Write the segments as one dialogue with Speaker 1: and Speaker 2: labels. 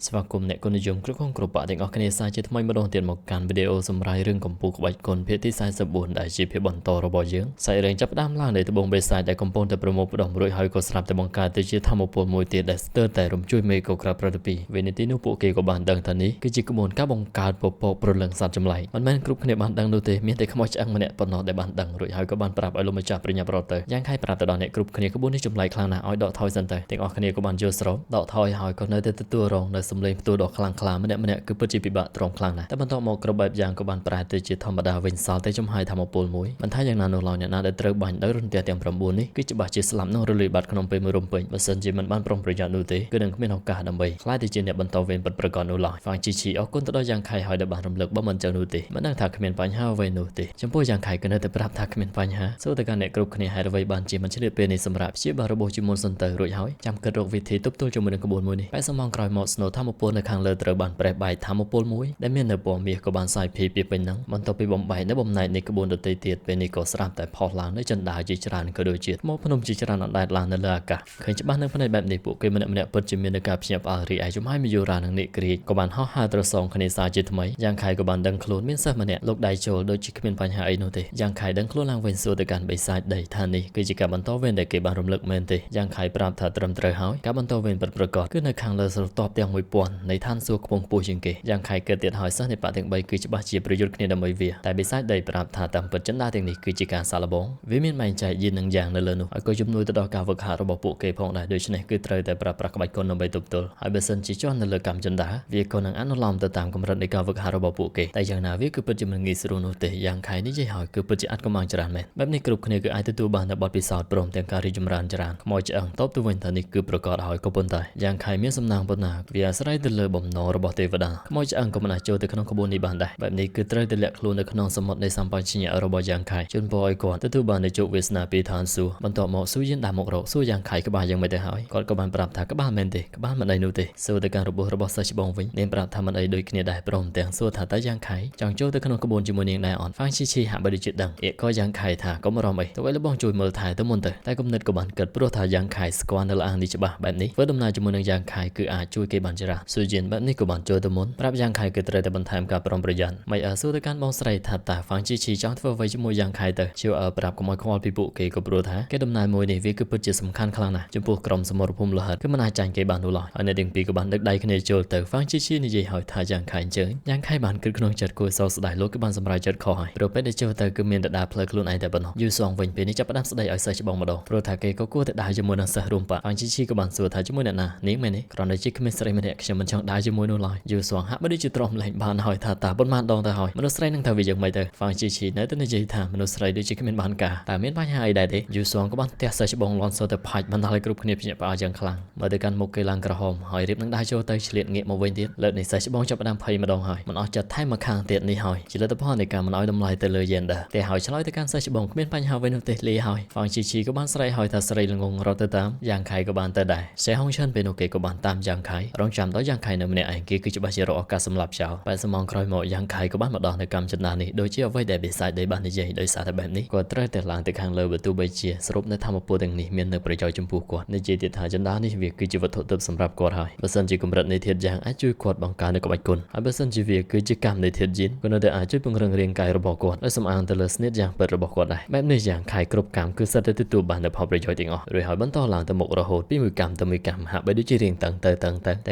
Speaker 1: ស្វាគមន៍អ្នកគុណនិយមគ្រប់គ្រប់បាក់ទាំងអស់គ្នាសាជាថ្មីម្ដងទៀតមកកាន់វីដេអូសម្រាប់រឿងកម្ពុជាក្បាច់គុណភាគទី44ដែលជាភាគបន្តរបស់យើងសាច់រឿងចាប់ផ្ដើមឡើងដោយត្បូងបេសាចដែលកំពុងតែប្រមូលផ្ដុំរួចហើយក៏ស្រាប់តែបង្កើតទៅជាធម្មពលមួយទៀតដែលស្ទើរតែរំជួយមេកក្រាប្រតិពីវេនាទីនោះពួកគេក៏បានដឹងថានេះគឺជាក្បួនការបង្កើតពពកប្រលឹងសត្វចម្លែកមិនមែនគ្រប់គ្នាបានដឹងនោះទេមានតែខ្មោចឆ្អឹងម្នាក់ប៉ុណ្ណោះដែលបានដឹងរួចហើយក៏បានប្រាប់ឲ្យលោកម្ចាស់ប្រញាប់រត់ទៅយ៉ាងខៃប្រាប់ទៅដល់អ្នកគ្រប់គ្នាក្បួននេះចម្លែកខ្លាំងណាស់ឲ្យដកថយសិនទៅទាំងអស់គ្នាក៏បានយល់ស្របដកថយហើយក៏នៅតែទទួលរងនៅសម្លេងផ្ទុះដ៏ខ្លាំងក្លាម្នាក់គឺពិតជាពិបាកទ្រាំខ្លាំងណាស់តែបន្ទាប់មកគ្រប់បែបយ៉ាងក៏បានប្រែទៅជាធម្មតាវិញសល់តែចំហាយធម្មពលមួយមិនថាយ៉ាងណានោះឡើយអ្នកណាដែលត្រូវបាញ់ដោយរន្ទះទាំង9នេះគឺច្បាស់ជាស្លាប់នោះរលីបាត់ក្នុងពេលមួយរំពេញបើសិនជាមិនបានប្រុងប្រយ័ត្ននោះទេគឺនឹងគ្មានឱកាសដើម្បីខ្លាយទៅជាអ្នកបន្តវេនពិតប្រាកដនោះឡើយហ្វាងជីឈីអរគុណទៅដល់យ៉ាងខៃហើយដែលបានរំលឹកបើមិនចឹងនោះទេមិនដឹងថាគ្មានបញ្ហាអ្វីនោះទេចំពោះយ៉ាងខៃក៏នៅតែប្រាប់ថាគ្មានបញ្ហាសូទៅកាន់អ្នកគ្រប់គ្នាហេតុអ្វីបានជាមិនឆ្លៀតពេលនេះសម្រាប់ព្យាបាលរបួសជាមុនសិនទៅរួចហើយចាំគិតរកវិធីទប់ទល់ជាមួយនឹងក្បួនមួយនេះ80ម៉ោងក្រោយមកស្នូធម្មពលនៅខាងលើត្រូវបានប្រេះបែកធម្មពលមួយដែលមាននៅពណ៌មាសក៏បានសាយភីពីពេញហ្នឹងបន្ទាប់ពីបំបែកនៅបំណែកនៃក្បួនដទៃទៀតពេលនេះក៏ស្រាប់តែផុសឡើងនៅចិនដាជាច្រើនក៏ដូចជាថ្មភ្នំជាច្រើនអណ្ដែតឡើងនៅលើអាកាសឃើញច្បាស់នឹងផ្នែកបែបនេះពួកគេម្នាក់ពិតជាមាននៅការភ្ញាក់ផ្អើលរីឯចំហាយមយូរ៉ានិងនិក្រីក៏បានហោះហើរត្រសងគ្នាសាជាថ្មីយ៉ាងខៃក៏បានដឹងខ្លួនមានសិស្សម្នាក់លោកដៃចូលដូចជាគ្មានបញ្ហាអីនោះទេយ៉ាងខៃដឹងខ្លួនឡើងវិញសួរទៅកាន់បិសាចដីថានេះគឺជាការបន្តវេនដែលគេបានរំលឹកមែនទេយ៉ាងខៃប្រាប់ថាត្រឹមត្រូវហើយការបន្តវេនពិតប្រាកដគឺនៅខាងលើស្រទាប់ទាំង1000នៃឋានសួគ៌ខ្ពង់ខ្ពស់ជាងគេយ៉ាងខៃគិតទៀតហើយសិស្សនៃបកទាំង3គឺច្បាស់ជាប្រយុទ្ធគ្នាដើម្បីវាតែបិសាចដីប្រាប់ថាតាមពិតចិនដាទាំងនេះគឺជាការសាឡបងវាមានបែងចែកយីនឹងយ៉ាងនៅលើនោះហើយក៏ជំនួយទៅដល់ការវឹកហាត់របស់ពួកគេផងដែរដូច្នេះគឺត្រូវតែប្រើប្រាស់ក្បាច់គុណដើម្បីទប់ទល់ហើយបើសិនជាជន់នៅលើកម្មចិនដាវាក៏នឹងអនុលោមទៅតាមកម្រិតនៃការវឹកហាត់របស់ពួកគេតែយ៉ាងណាវាគឺពិតជាមិនងាយស្រួលនោះទេយ៉ាងខៃនិយាយហើយគឺពិតជាអត់កម្លាំងច្រើនមែនបែបនេះគ្រប់គ្នាគឺអាចទទួលបានតែបទពិសោធន៍ព្រមទាំងការរីកចម្រើនច្រើនខ្មោចឆ្អឹងតបទៅវិញថានេះគឺប្រកាសហើយក៏ប៉ុន្តែយ៉ាងខៃមានសំណាងប៉ុណ្ណាវាអាស្រ័យទៅលើបំណងរបស់ទេវតាខ្មោចឆ្អឹងក៏មិនអាចចូលទៅក្នុងក្បួននេះបានដែរបែបនេះគឺត្រូវតែលាក់ខ្លួននៅក្នុងសមុទ្រនៃសម្បញ្ញៈរបស់យ៉ាងខៃជូនពរឲ្យគាត់ទទួលបាននូវជោគវាសនាពីឋានសួគ៌បន្ទាប់មកស៊ូយិនដើរមករកសួរយ៉ាងខៃក្បាលយ៉ាងមិនទៅហើយគាត់ក៏បានប្រាប់ថាក្បាលមែនទេក្បាលមិនអីនោះទេសួរទៅការរបួសរបស់សិស្សច្បងវិញនាងប្រាប់ថាមិនអីដូចគ្នាដែរព្រមទាំងសួរថាតើយ៉ាងខៃចង់ចូលទៅក្នុងក្បួនជាមួយនាងដែរអត់ហ្វាងឈីឈីហាក់បីដូចជាដឹងអៀកក៏យ៉ាងខៃថាកុំរំអីទៅឲ្យលបងជួយមើលថែទៅមុនទៅតែគំនិតក៏បានគិតព្រោះថាយ៉ាងខៃស្គាល់នៅលអាងនេះច្បាស់បែបនេះធ្វើដំណើរជាមួយនឹងយ៉ាងខៃគឺអាចជួយគេបានច្រើនស៊ូយិនបែបនេះក៏បានចូលទៅមុនប្រាប់យ៉ាងខៃគឺត្រូវតែបន្ថែមការប្រុងប្រយ័ត្នមិនអើសួរទៅកាន់បងស្រីថាតើហ្វាងឈីឈីចង់ធ្វើអ្វីជាមួយយ៉ាងខៃទៅជឿប្រាប់កុំឲ្យខ្វល់ពីពួកគេក៏ព្រោះថាគេដំណើរមួយនេះវាគឺពិតជាសំខាន់ខ្លាំងណាស់ចំពោះក្រុមសមរភូមិលហិតគឺមិនអាចចាញ់គេបាននោះឡើយហើយអ្នកទាំងពីរក៏បានដឹកដៃគ្នាចូលទៅហ្វាងឈីឈីនិយាយឲ្យថាយ៉ាងខៃអញ្ជើញយ៉ាងខៃបានគិតក្នុងចិត្តគួរសោកស្ដាយលោកគឺបានសម្រេចចិត្តខុសហើយព្រោះពេលដែលចូលទៅគឺមានតែដើរផ្លូវខ្លួនឯងតែប៉ុណ្ណោះយូសងវិញពេលនេះចាប់ផ្ដើមស្ដីឲ្យសិស្សច្បងម្ដងព្រោះថាគេក៏គួរតែដើរជាមួយនឹងសិស្សរួមបាក់ហ្វាងឈីឈីក៏បានសួរថាជាមួយអ្នកណានាងមែនទេគ្រាន់តែជាក្មេងស្រីម្នាក់ខ្ញុំមិនចង់ដើរជាមួយនោះឡើយយូសងហាក់បីដូចជាទ្រាំលែងបានហើយថាតើប៉ុន្មានដងទៅហើយមនុស្សស្រីនឹងថាវាយ៉ាងម៉េចទៅហ្វាងឈីឈីនៅតែនិយាយថាមនុស្សស្រីដូចជាគ្មានបានការតែមានបញ្ហាអីដែរទេយូសងក៏បានទះសិស្សច្បងលន់សទៅផាច់បណ្ដាលឲ្យគ្រប់គ្នាភ្ញាក់ផ្អើលយ៉ាងខ្លាំងមើលទៅកាន់មុខគេឡើងក្រហមហើយរៀបនឹងដើរចូលទៅឆ្លៀតងាកមកវិញទៀតលើកនេះសិស្សច្បងចាប់ផ្ដើមភ័យម្ដងហើយមិនអស់ចិត្តថែមមកខាងទៀតនេះហើយជាលទ្ធផលនៃការមិនឲ្យតម្លៃទៅលើយេនដាតែហើយឆ្លើយទៅកាន់សិស្សច្បងគ្មានបញ្ហាអ្វីនោះទេលីហើយហ្វាងឈីឈីក៏បានស្រែកហើយថាស្រីល្ងងរត់ទៅតាមយ៉ាងខៃក៏បានទៅដែរសេហុងឈិនពេលនោះគេក៏បានតាមយ៉ាងខៃរងចាំដល់យ៉ាងខៃនៅម្នាក់ឯងគេគឺច្បាស់ជារកឱកាសសម្លាប់ចោល80ម៉ោងក្រោយមកយ៉ាងខៃក៏បានមកដល់នៅកម្មចិនដានេះដូចជាអ្វីដែលបិសាចដីបាននិយាយដោយសារតែបែបនេះគាត់ត្រូវតែឡើងទៅខាងលើបើទោះបីជាសរុបនៅធម្មពលទាំងនេះមាននៅប្រយោជន៍ចំពោះគាត់និយាយទៀតថាចិនដានេះវាគឺជាវត្ថុទិព្វសម្រាប់គាត់ហើយបើសិនជាកម្រិតនៃធាតុយ៉ាងអាចជួយគាត់បង្កើននៅក្បាច់គុណហើយបើសិនជាវាគឺជាកម្មនៃធាតុយីនក៏នៅតែអាចជួយពង្រឹងរាងកាយរបស់គាត់ដោយសំអាងទៅលើស្នៀតយ៉ាងពិតរបស់គាត់ដែរបែបនេះយ៉ាងខៃគ្រប់កម្មគឺសិតតែទទួលបាននូវផលប្រយោជន៍ទាំងអស់រួចហើយបន្តឡើងទៅមុខរហូតពីមួយកម្មទៅមួយកម្មហាក់បីដូចជារៀងតឹងត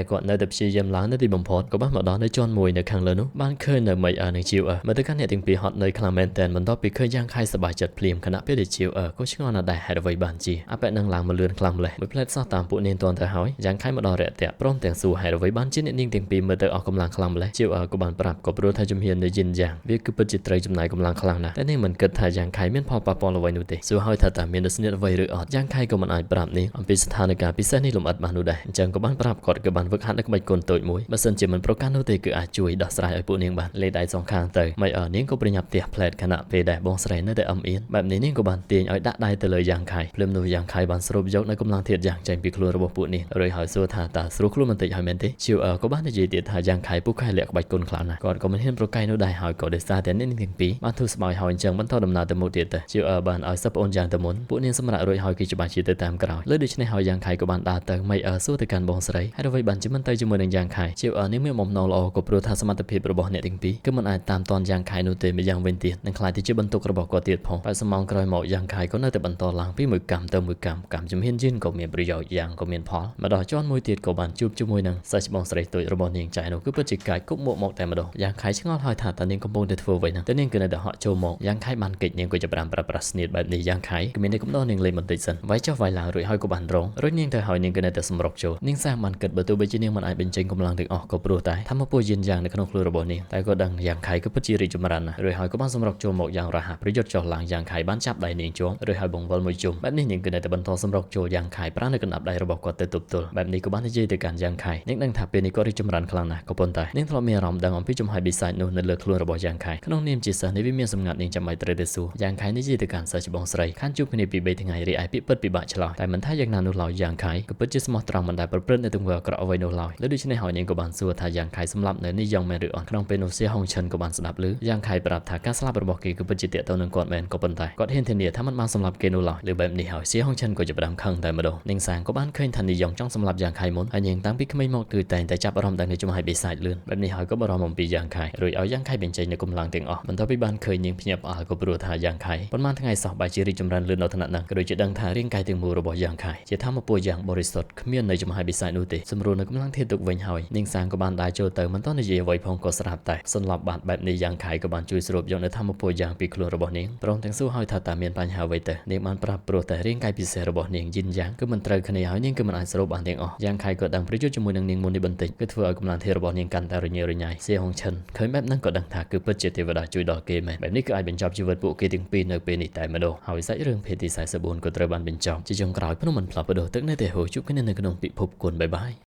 Speaker 1: ែគាត់នៅតែព្យាយាមឡើងនៅទីបំផុតក៏បានមកដល់នៅជាន់មួយនៅខាងលើនោះបានឃើញនៅមីអឺនិងជីវមើលទៅកាន់អ្នកទាំងពីរហត់នឿយខ្លាំងមែនតែនបន្ទាប់ពីឃើញយ៉ាងខៃសប្បាយចិត្តភ្លាមខណៈពេលដែលជីវក៏ឆ្ងល់ណាស់ដែរហេតុអ្វីបានជាអបិនឹងឡើងមកលឿនខ្លាំងម្លេះមួយផ្លែតសោះតាមពួកនាងទាន់ទៅហើយយ៉ាងខៃមកដល់រាក់ទាក់ព្រមទាំងសួរហេតុអ្វីបានជាអ្នកនាងទាំងពីរមើលទៅអស់កម្លាំងខ្លាំងម្លេះជីវក៏បានប្រាប់ក៏ព្រោះថាជំហាននៅយិនយ៉ាងវាគឺពិតជាត្រូវចំណាយកម្លាំងខ្លាំងណាស់តែនាងមិនគិតថាយ៉ាងខៃមានផលប៉ះពាល់អ្វីនោះទេសួរហើយថាតើមានស្នៀតអ្វីឬអត់យ៉ាងខៃក៏មិនអាចប្រាប់នាងអំពីស្ថានភាពពិសេសនេះលំអិតបាននោះដែរអញ្ចឹងក៏បានប្រាប់គាត់ក៏បានវឹកហាត់នៅក្បាច់គុណតូចមួយបើសិនជាមិនប្រកាន់នោះទេគឺអាចជួយដោះស្រាយឲ្យពួកនាងបានលេដៃសងខាងទៅមិននាងក៏ប្រញាប់ផ្ទះផ្លែតខណៈពេលដែលបងស្រីនៅតែអឹមអៀនបែបនេះនាងក៏បានទាញឲ្យដាក់ដៃទៅលើយ៉ាងខៃភ្លាមនោះយ៉ាងខៃបានស្រូបយកនៅកម្លាំងធាតុយ៉ាងចេញពីខ្លួនរបស់ពួកនាងរួចហើយសួរថាតើស្រួលខ្លួនបន្តិចហើយមែនទេជីវក៏បាននិយាយទៀតថាយ៉ាងខៃពុកខៃលាក់ក្បាច់គុណខ្លាំងណាស់គាត់ក៏មិនហ៊ានប្រកែកនោះដែរហើយក៏ដោយសារតែអ្នកនាងទាំងពីរបានធូរស្បើយហើយអញ្ចឹងបន្តដំណើរទៅមុខទៀតទៅជីវបានឲ្យសិស្សប្អូនយ៉ាងទៅមុនពួកនាងសម្រាប់រួចហើយគឺច្បាស់ជាទៅតាមក្រោយលើដូច្នេះហើយយ៉ាងខៃក៏បានដើរទៅមិនសួរទៅកាន់បងស្រីហើយអ្វីបានជាមិន ទៅជាមួយនឹងយ៉ាងខៃជានេះមានបំណងល្អក៏ព្រោះថាសមត្ថភាពរបស់អ្នកទាំងពីរគឺមិនអាចតាមទាន់យ៉ាងខៃនោះទេម្យ៉ាងវិញទៀតនឹងខ្លាចទៅជាបន្ទុករបស់គាត់ទៀតផងតែសមងក្រោយមកយ៉ាងខៃក៏នៅតែបន្តឡើងពីមួយកម្មទៅមួយកម្មជំហានយិនក៏មានប្រយោជន៍យ៉ាងក៏មានផលម្ដងជាន់មួយទៀតក៏បានជួបជាមួយនឹងសាច់បងស្រីទូចរបស់នាងចៃនោះគឺពិតជាកាយគប់មកតែម្ដងយ៉ាងខៃឆ្ងល់ហើយថាតើនាងកំពុងតែធ្វើអ្វីហ្នឹងតែនាងគឺនៅតែហក់ចូលមកយ៉ាងខៃបានកិច្ចនាងក៏ចាប់ផ្ដើមប្រើប្រាស់ស្នៀតបែបនេះយ៉ាងខៃគឺមានតែកំដរនាងលេងបន្តិចសិនវាយចុះវាយឡើងរួចហើយក៏បានរងរួចនាងទៅហើយនាងក៏នៅតែសម្រុកចូលនាងសាបានគិតបើទោះបីជានាងមិនអាចបញ្ចេញកម្លាំងទាំងអស់ក៏ព្រោះតែធម្មពលយានយ៉ាងនៅក្នុងខ្លួនរបស់នាងតែក៏ដឹងយ៉ាងខៃគឺពិតជារីកចម្រើនណាស់រួចហើយក៏បានសម្រុកចូលមកយ៉ាងរហ័សប្រយុទ្ធចុះឡើងយ៉ាងខៃបានចាប់ដៃនាងជាប់រួចហើយបង្វិលមួយជុំបែបនេះនាងគឺនៅតែបន្តសម្រុកចូលយ៉ាងខៃប្រាណនៅកណ្ដាប់ដៃរបស់គាត់ទៅទប់ទល់បែបនេះក៏បាននិយាយទៅកាន់យ៉ាងខៃនាងដឹងថាពេលនេះគាត់រីកចម្រើនខ្លាំងណាស់ក៏ប៉ុន្តែនាងធ្លាប់មានអារម្មណ៍ដឹងអំពីចំហាយបិសាចនោះនៅលើខ្លួនរបស់យ៉ាងខៃក្នុងនាមជាសិស្សនេះវាមានសម្ងាត់នាងចាំបាច់ត្រូវទៅសួរយ៉ាងខៃនិយាយទៅកាន់សិស្សច្បងស្រីខានជួបគ្នាពី3ថ្ងៃរីឯពាក្យពិតពិបាកឆ្លោះតែមិនថាយ៉ាងណានោះឡើយយ៉ាងខៃក៏ពិតជាស្មោះត្រង់មិនដែលប្រព្រឹត្តនៅទង្វើអាក្រក់អ្វីនោះឡើយលើដូច្នេះហើយនាងក៏បានសួរថាយ៉ាងខៃសម្លាប់នៅនេះយ៉ាងមែនឬអត់ក្នុងពេលនោះសៀហុងឈិនក៏បានស្ដាប់ឮយ៉ាងខៃប្រាប់ថាការស្លាប់របស់គេគឺពិតជាតាក់ទងនឹងគាត់មែនក៏ប៉ុន្តែគាត់ហ៊ានធានាថាមិនបានសម្លាប់គេនោះឡើយលើបែបនេះហើយសៀហុងឈិនក៏ចាប់ផ្ដើមខឹងតែម្ដងនាងសាងក៏បានឃើញថានាយចង់សម្លាប់យ៉ាងខៃមុនហើយនាងតាំងពីក្មេងមកគឺតែងតែចាប់អារម្មណ៍ដល់នឹងចំហាយបិសាចលឿនបែបនេះហើយក៏បារម្ភអំពីយ៉ាងខៃរួចឲ្យយ៉ាងខៃបញ្ចេញនូវកម្លាំងទាំងអស់បន្ទាប់ពីបានឃើញនាងភ្ញាក់ផ្អើលក៏ព្រោះថាយ៉ាងខៃប៉ុន្មានថ្ងៃសោះបែរជារីកចម្រើនលឿនដល់ថ្នាក់ហ្នឹងក៏ដូចជាដឹងថារាងកាយទាំងមូលរបស់យ៉ាងខៃជាធម្មពលយ៉ាងបរិសុទ្ធគ្មាននៅចំហាយបិសាចនោះទេសម្រួលនៅកម្លាំងធាតុទុកវិញហើយនាងសាងក៏បានដើរចូលទៅមិនទាន់និយាយអ្វីផងក៏ស្រាប់តែសន្លប់បាត់បែបនេះយ៉ាងខៃក៏បានជួយស្រូបយកនៅធម្មពលយ៉ាងពីខ្លួនរបស់នាងព្រមទាំងសួរឲ្យថាតើមានបញ្ហាអ្វីទៅនាងបានប្រាប់ព្រោះតែរាងកាយពិសេសរបស់នាងយិនយ៉ាងគឺមិនត្រូវគ្នាហើយនាងគឺមិនអាចស្រូបបានទាំងអស់យ៉ាងខៃក៏ដឹងប្រយុទ្ធជាមួយនឹងនាងមុននេះបន្តិចគឺធ្វើឲ្យកម្លាំងធាតុរបស់នាងកាន់តែរញ៉េរញ៉ៃសៀហុងឈិនឃើញបែបហ្នឹងក៏ដឹងថាគឺពិតជាទេវតាជួយដល់គេមែនបែបនេះគឺអាចបញ្ចប់ជីវិតពួកគេទាំងពីរនៅពេលនេះតែម្ដងហើយសាច់រឿងភេទទី44ក៏ត្រូវបានបញ្ចប់ជាចុងក្រោយភ្នំមិនផ្លាប់បដោះទឹកនៅតែហូរជួបគ្នានៅក្នុងពិភពគុណបាយបាយ